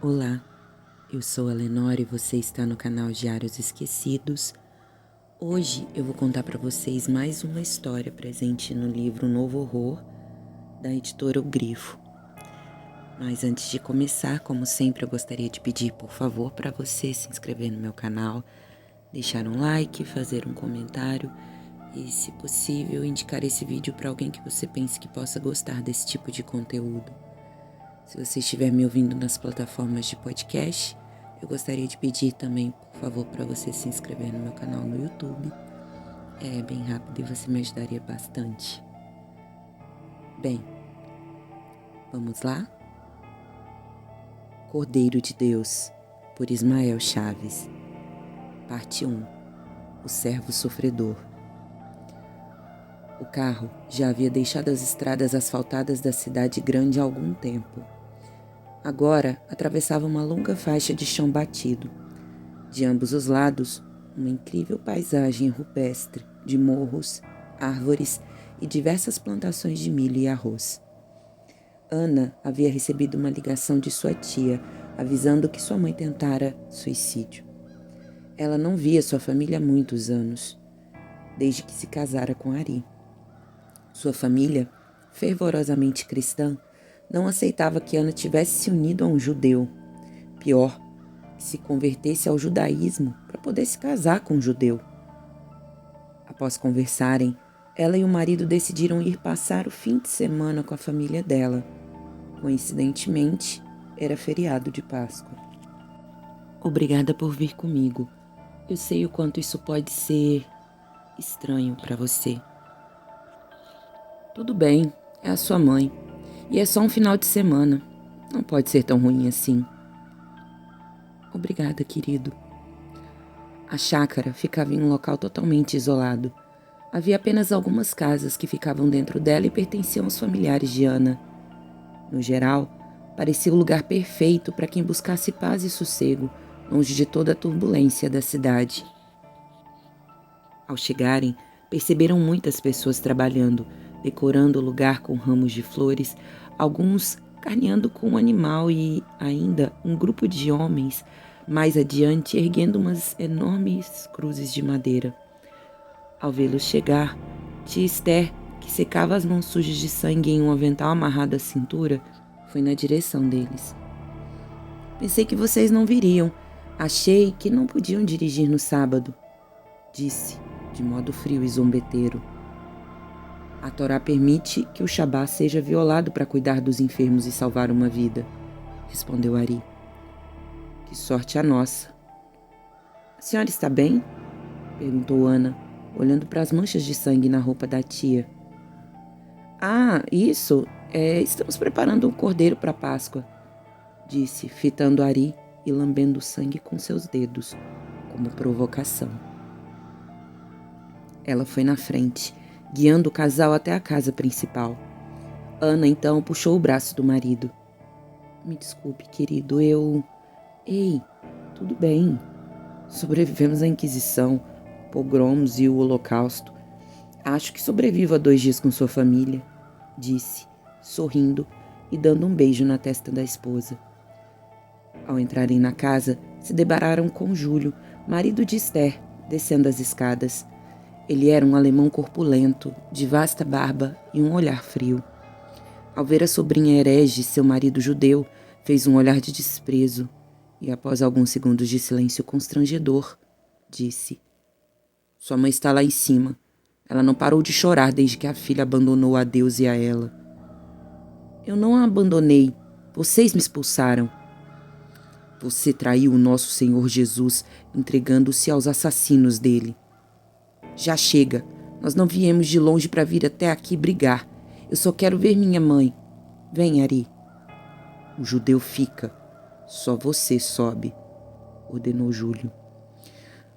Olá, eu sou a Lenora e você está no canal Diários Esquecidos. Hoje eu vou contar para vocês mais uma história presente no livro Novo Horror, da editora O Grifo. Mas antes de começar, como sempre, eu gostaria de pedir, por favor, para você se inscrever no meu canal, deixar um like, fazer um comentário e, se possível, indicar esse vídeo para alguém que você pense que possa gostar desse tipo de conteúdo. Se você estiver me ouvindo nas plataformas de podcast, eu gostaria de pedir também, por favor, para você se inscrever no meu canal no YouTube. É bem rápido e você me ajudaria bastante. Bem, vamos lá? Cordeiro de Deus, por Ismael Chaves. Parte 1. O servo sofredor. O carro já havia deixado as estradas asfaltadas da cidade grande há algum tempo. Agora atravessava uma longa faixa de chão batido. De ambos os lados, uma incrível paisagem rupestre de morros, árvores e diversas plantações de milho e arroz. Ana havia recebido uma ligação de sua tia, avisando que sua mãe tentara suicídio. Ela não via sua família há muitos anos, desde que se casara com Ari. Sua família, fervorosamente cristã, não aceitava que Ana tivesse se unido a um judeu. Pior, que se convertesse ao judaísmo para poder se casar com um judeu. Após conversarem, ela e o marido decidiram ir passar o fim de semana com a família dela. Coincidentemente, era feriado de Páscoa. Obrigada por vir comigo. Eu sei o quanto isso pode ser estranho para você. Tudo bem, é a sua mãe. E é só um final de semana. Não pode ser tão ruim assim. Obrigada, querido. A chácara ficava em um local totalmente isolado. Havia apenas algumas casas que ficavam dentro dela e pertenciam aos familiares de Ana. No geral, parecia o lugar perfeito para quem buscasse paz e sossego, longe de toda a turbulência da cidade. Ao chegarem, perceberam muitas pessoas trabalhando, decorando o lugar com ramos de flores, alguns carneando com um animal e, ainda, um grupo de homens, mais adiante, erguendo umas enormes cruzes de madeira. Ao vê-los chegar, tia Esther, que secava as mãos sujas de sangue em um avental amarrado à cintura, foi na direção deles. Pensei que vocês não viriam. Achei que não podiam dirigir no sábado, disse, de modo frio e zombeteiro. A Torá permite que o Shabá seja violado para cuidar dos enfermos e salvar uma vida, respondeu Ari. Que sorte a nossa. A senhora está bem? Perguntou Ana, olhando para as manchas de sangue na roupa da tia. Ah, isso, estamos preparando um cordeiro para a Páscoa, disse, fitando Ari e lambendo o sangue com seus dedos, como provocação. Ela foi na frente, guiando o casal até a casa principal. Ana, então, puxou o braço do marido. Me desculpe, querido, Ei, tudo bem. Sobrevivemos à Inquisição, pogromos e o Holocausto. Acho que sobrevivo a 2 dias com sua família, disse, sorrindo e dando um beijo na testa da esposa. Ao entrarem na casa, se depararam com Júlio, marido de Esther, descendo as escadas. Ele era um alemão corpulento, de vasta barba e um olhar frio. Ao ver a sobrinha herege e seu marido judeu, fez um olhar de desprezo e, após alguns segundos de silêncio constrangedor, disse: Sua mãe está lá em cima. Ela não parou de chorar desde que a filha abandonou a Deus e a ela. Eu não a abandonei. Vocês me expulsaram. Você traiu o nosso Senhor Jesus, entregando-se aos assassinos dele. Já chega. Nós não viemos de longe para vir até aqui brigar. Eu só quero ver minha mãe. Vem, Ari. O judeu fica. Só você sobe, ordenou Júlio.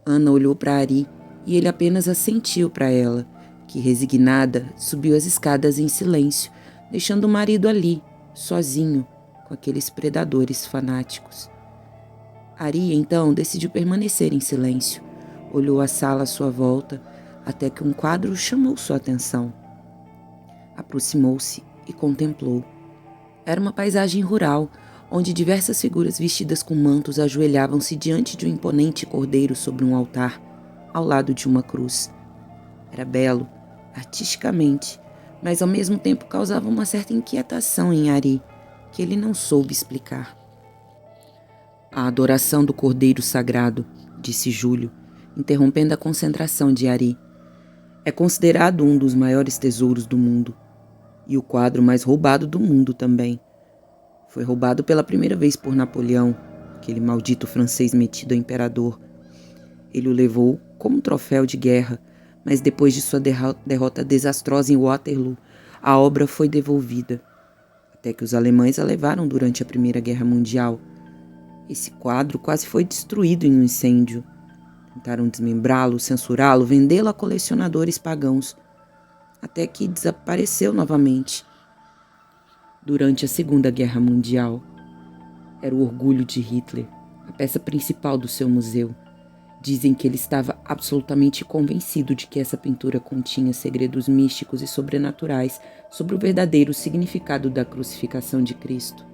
Ana olhou para Ari e ele apenas assentiu para ela, que, resignada, subiu as escadas em silêncio, deixando o marido ali, sozinho, com aqueles predadores fanáticos. Ari, então, decidiu permanecer em silêncio. Olhou a sala à sua volta, até que um quadro chamou sua atenção. Aproximou-se e contemplou. Era uma paisagem rural, onde diversas figuras vestidas com mantos ajoelhavam-se diante de um imponente cordeiro sobre um altar, ao lado de uma cruz. Era belo, artisticamente, mas ao mesmo tempo causava uma certa inquietação em Ari, que ele não soube explicar. A adoração do cordeiro sagrado, disse Júlio, interrompendo a concentração de Ari. É considerado um dos maiores tesouros do mundo, e o quadro mais roubado do mundo também. Foi roubado pela primeira vez por Napoleão, aquele maldito francês metido a imperador. Ele o levou como troféu de guerra, mas depois de sua derrota desastrosa em Waterloo, a obra foi devolvida, até que os alemães a levaram durante a Primeira Guerra Mundial. Esse quadro quase foi destruído em um incêndio. Tentaram desmembrá-lo, censurá-lo, vendê-lo a colecionadores pagãos, até que desapareceu novamente. Durante a Segunda Guerra Mundial, era o orgulho de Hitler, a peça principal do seu museu. Dizem que ele estava absolutamente convencido de que essa pintura continha segredos místicos e sobrenaturais sobre o verdadeiro significado da crucificação de Cristo.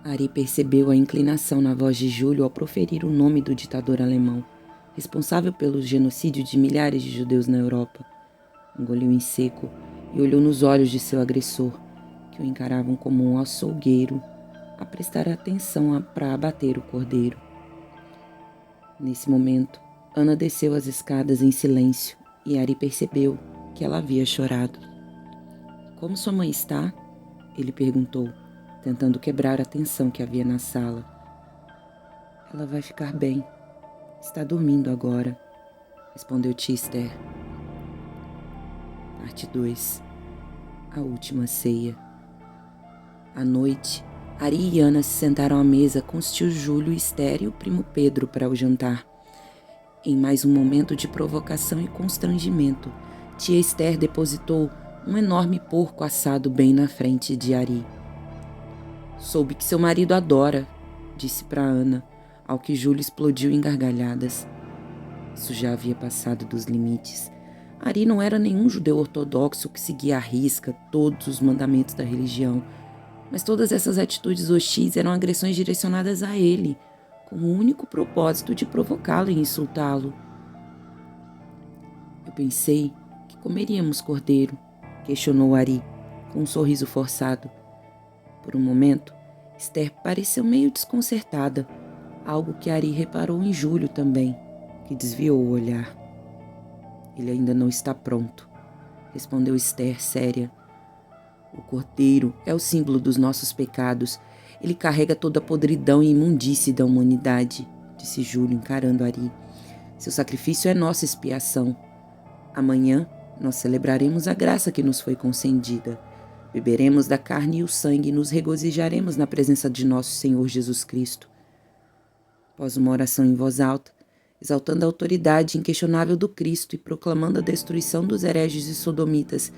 Ari percebeu a inclinação na voz de Júlio ao proferir o nome do ditador alemão, responsável pelo genocídio de milhares de judeus na Europa. Engoliu em seco e olhou nos olhos de seu agressor, que o encaravam como um açougueiro a prestar atenção para abater o cordeiro. Nesse momento, Ana desceu as escadas em silêncio e Ari percebeu que ela havia chorado. — Como sua mãe está? Ele perguntou, tentando quebrar a tensão que havia na sala. — Ela vai ficar bem. Está dormindo agora, respondeu tia Esther. Parte 2. A última ceia. À noite, Ari e Ana se sentaram à mesa com os tios Júlio, Esther e o primo Pedro para o jantar. Em mais um momento de provocação e constrangimento, tia Esther depositou um enorme porco assado bem na frente de Ari. — Soube que seu marido adora, disse para Ana, ao que Júlio explodiu em gargalhadas. Isso já havia passado dos limites. Ari não era nenhum judeu ortodoxo que seguia à risca todos os mandamentos da religião, mas todas essas atitudes hostis eram agressões direcionadas a ele, com o único propósito de provocá-lo e insultá-lo. — Eu pensei que comeríamos cordeiro, questionou Ari, com um sorriso forçado. Por um momento, Esther pareceu meio desconcertada, algo que Ari reparou em Júlio também, que desviou o olhar. — Ele ainda não está pronto, respondeu Esther séria. O cordeiro é o símbolo dos nossos pecados. Ele carrega toda a podridão e imundície da humanidade, disse Júlio, encarando Ari. Seu sacrifício é nossa expiação. Amanhã nós celebraremos a graça que nos foi concedida. Beberemos da carne e o sangue e nos regozijaremos na presença de nosso Senhor Jesus Cristo. Após uma oração em voz alta, exaltando a autoridade inquestionável do Cristo e proclamando a destruição dos hereges e sodomitas,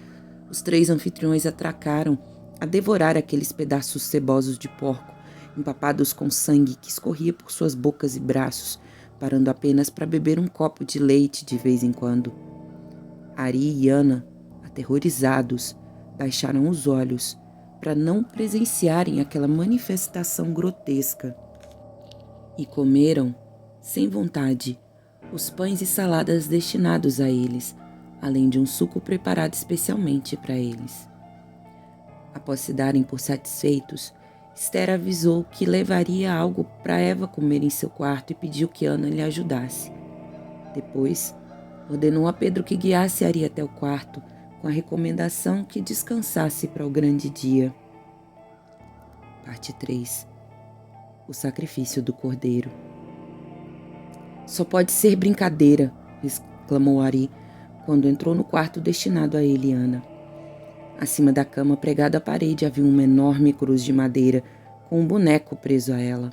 os 3 anfitriões atracaram a devorar aqueles pedaços cebosos de porco, empapados com sangue que escorria por suas bocas e braços, parando apenas para beber um copo de leite de vez em quando. Ari e Ana, aterrorizados, baixaram os olhos para não presenciarem aquela manifestação grotesca. E comeram, sem vontade, os pães e saladas destinados a eles, além de um suco preparado especialmente para eles. Após se darem por satisfeitos, Esther avisou que levaria algo para Eva comer em seu quarto e pediu que Ana lhe ajudasse. Depois, ordenou a Pedro que guiasse Ari até o quarto, com a recomendação que descansasse para o grande dia. Parte 3. O sacrifício do cordeiro. Só pode ser brincadeira, exclamou Ari, quando entrou no quarto destinado a ele e Ana. Acima da cama, pregada à parede, havia uma enorme cruz de madeira, com um boneco preso a ela.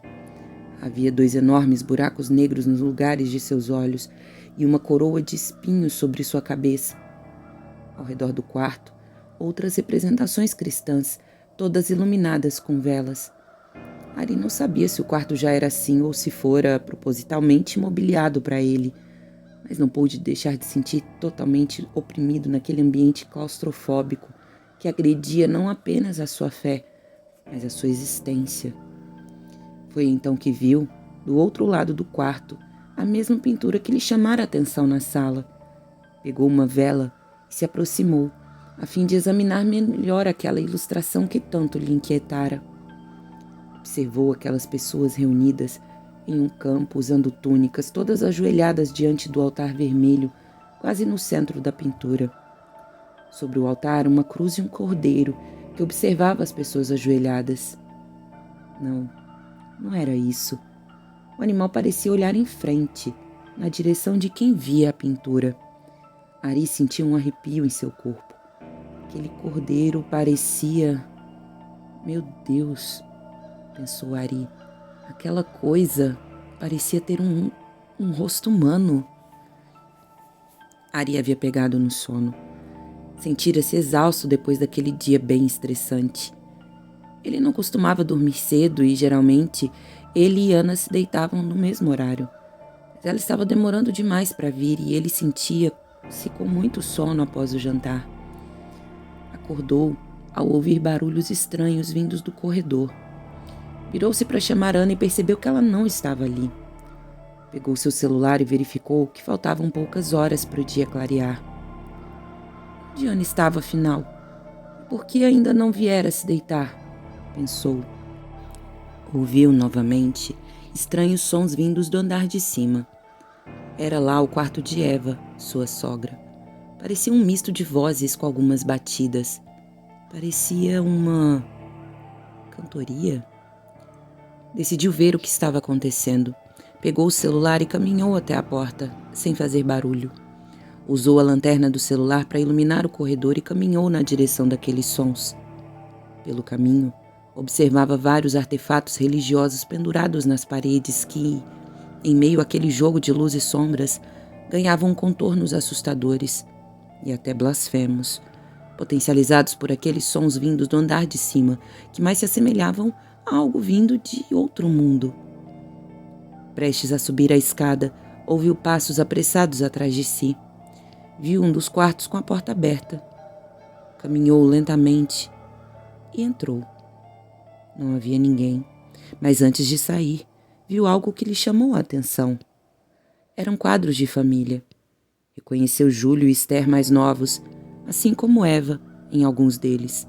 Havia 2 enormes buracos negros nos lugares de seus olhos e uma coroa de espinhos sobre sua cabeça. Ao redor do quarto, outras representações cristãs, todas iluminadas com velas. Ari não sabia se o quarto já era assim ou se fora propositalmente mobiliado para ele, mas não pôde deixar de sentir totalmente oprimido naquele ambiente claustrofóbico que agredia não apenas a sua fé, mas a sua existência. Foi então que viu, do outro lado do quarto, a mesma pintura que lhe chamara a atenção na sala. Pegou uma vela e se aproximou, a fim de examinar melhor aquela ilustração que tanto lhe inquietara. Observou aquelas pessoas reunidas em um campo, usando túnicas, todas ajoelhadas diante do altar vermelho, quase no centro da pintura. Sobre o altar, uma cruz e um cordeiro, que observava as pessoas ajoelhadas. Não era isso. O animal parecia olhar em frente, na direção de quem via a pintura. Ari sentia um arrepio em seu corpo. Aquele cordeiro parecia... Meu Deus, pensou Ari. Aquela coisa parecia ter um rosto humano. Ari havia pegado no sono. Sentira-se exausto depois daquele dia bem estressante. Ele não costumava dormir cedo e, geralmente, ele e Ana se deitavam no mesmo horário. Mas ela estava demorando demais para vir e ele sentia-se com muito sono após o jantar. Acordou ao ouvir barulhos estranhos vindos do corredor. Virou-se para chamar Ana e percebeu que ela não estava ali. Pegou seu celular e verificou que faltavam poucas horas para o dia clarear. Onde Ana estava, afinal? Por que ainda não viera se deitar? Pensou. Ouviu novamente estranhos sons vindos do andar de cima. Era lá o quarto de Eva, sua sogra. Parecia um misto de vozes com algumas batidas. Parecia uma cantoria. Decidiu ver o que estava acontecendo. Pegou o celular e caminhou até a porta, sem fazer barulho. Usou a lanterna do celular para iluminar o corredor e caminhou na direção daqueles sons. Pelo caminho, observava vários artefatos religiosos pendurados nas paredes que, em meio àquele jogo de luz e sombras, ganhavam contornos assustadores e até blasfemos, potencializados por aqueles sons vindos do andar de cima, que mais se assemelhavam a algo vindo de outro mundo. Prestes a subir a escada, ouviu passos apressados atrás de si. Viu um dos quartos com a porta aberta. Caminhou lentamente e entrou. Não havia ninguém, mas antes de sair, viu algo que lhe chamou a atenção. Eram quadros de família. Reconheceu Júlio e Esther mais novos, assim como Eva em alguns deles.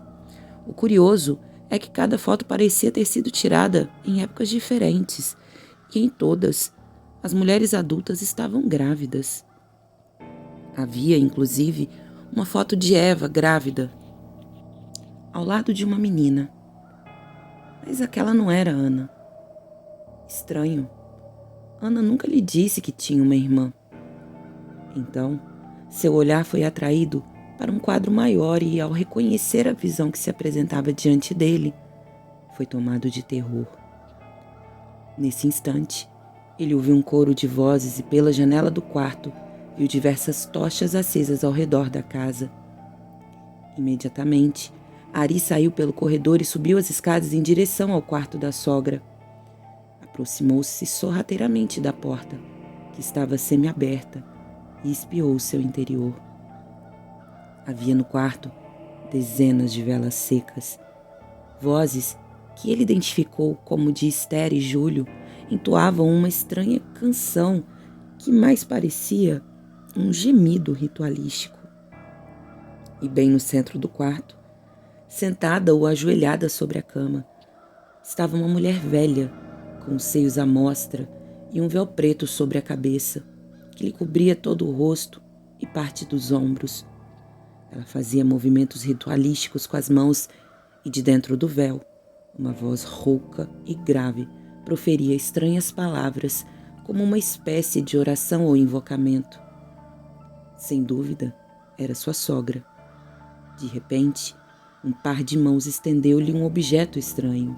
O curioso é que cada foto parecia ter sido tirada em épocas diferentes, e em todas, as mulheres adultas estavam grávidas. Havia, inclusive, uma foto de Eva grávida, ao lado de uma menina. Mas aquela não era Ana. Estranho. Ana nunca lhe disse que tinha uma irmã. Então, seu olhar foi atraído para um quadro maior e, ao reconhecer a visão que se apresentava diante dele, foi tomado de terror. Nesse instante, ele ouviu um coro de vozes e, pela janela do quarto, viu diversas tochas acesas ao redor da casa. Imediatamente, Ari saiu pelo corredor e subiu as escadas em direção ao quarto da sogra. Aproximou-se sorrateiramente da porta, que estava semiaberta, e espiou o seu interior. Havia no quarto dezenas de velas secas. Vozes que ele identificou como de Esther e Júlio entoavam uma estranha canção que mais parecia um gemido ritualístico. E bem no centro do quarto, sentada ou ajoelhada sobre a cama, estava uma mulher velha, com os seios à mostra e um véu preto sobre a cabeça, que lhe cobria todo o rosto e parte dos ombros. Ela fazia movimentos ritualísticos com as mãos e de dentro do véu, uma voz rouca e grave proferia estranhas palavras como uma espécie de oração ou invocamento. Sem dúvida, era sua sogra. De repente, um par de mãos estendeu-lhe um objeto estranho.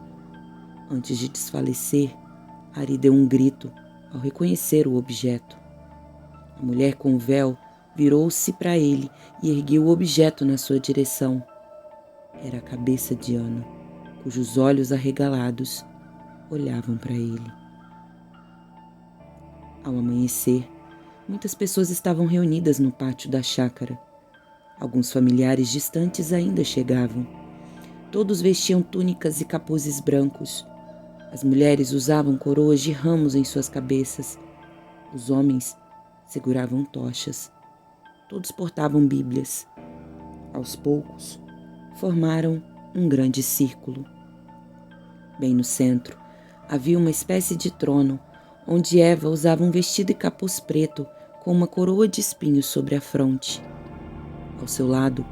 Antes de desfalecer, Ari deu um grito ao reconhecer o objeto. A mulher com o véu virou-se para ele e ergueu o objeto na sua direção. Era a cabeça de Ana, cujos olhos arregalados olhavam para ele. Ao amanhecer, muitas pessoas estavam reunidas no pátio da chácara. Alguns familiares distantes ainda chegavam. Todos vestiam túnicas e capuzes brancos. As mulheres usavam coroas de ramos em suas cabeças. Os homens seguravam tochas. Todos portavam bíblias. Aos poucos, formaram um grande círculo. Bem no centro, havia uma espécie de trono, onde Eva usava um vestido e capuz preto com uma coroa de espinhos sobre a fronte. Ao seu lado,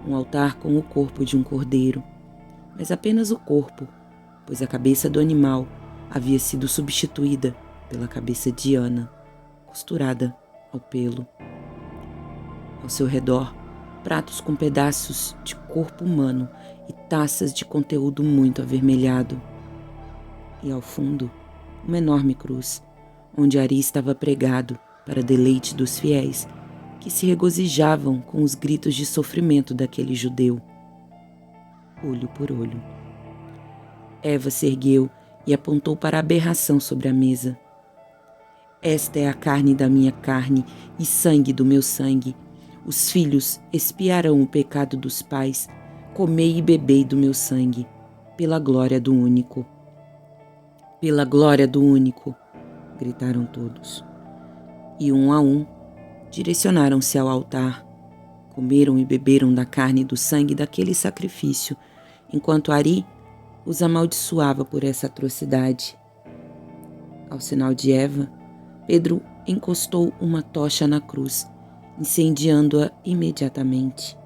um altar com o corpo de um cordeiro, mas apenas o corpo, pois a cabeça do animal havia sido substituída pela cabeça de Ana, costurada ao pelo. Ao seu redor, pratos com pedaços de corpo humano e taças de conteúdo muito avermelhado. E ao fundo, uma enorme cruz, onde Ari estava pregado para deleite dos fiéis, que se regozijavam com os gritos de sofrimento daquele judeu. Olho por olho. Eva se ergueu e apontou para a aberração sobre a mesa. Esta é a carne da minha carne e sangue do meu sangue. Os filhos expiarão o pecado dos pais. Comei e bebei do meu sangue, pela glória do único. Pela glória do único, gritaram todos. E um a um, direcionaram-se ao altar. Comeram e beberam da carne e do sangue daquele sacrifício, enquanto Ari os amaldiçoava por essa atrocidade. Ao sinal de Eva, Pedro encostou uma tocha na cruz, incendiando-a imediatamente.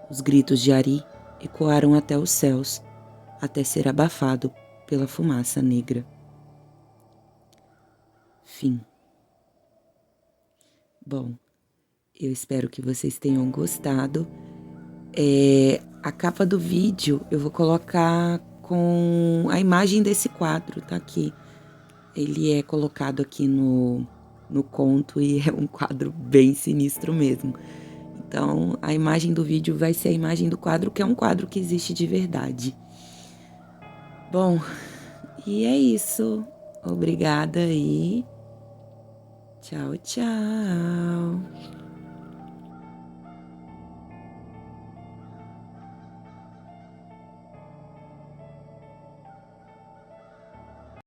Os gritos de Ari ecoaram até os céus, até ser abafado pela fumaça negra. Fim. Bom, eu espero que vocês tenham gostado. A capa do vídeo eu vou colocar com a imagem desse quadro, tá aqui. Ele é colocado aqui no conto e é um quadro bem sinistro mesmo. Então, a imagem do vídeo vai ser a imagem do quadro, que é um quadro que existe de verdade. Bom, e é isso. Obrigada e tchau, tchau.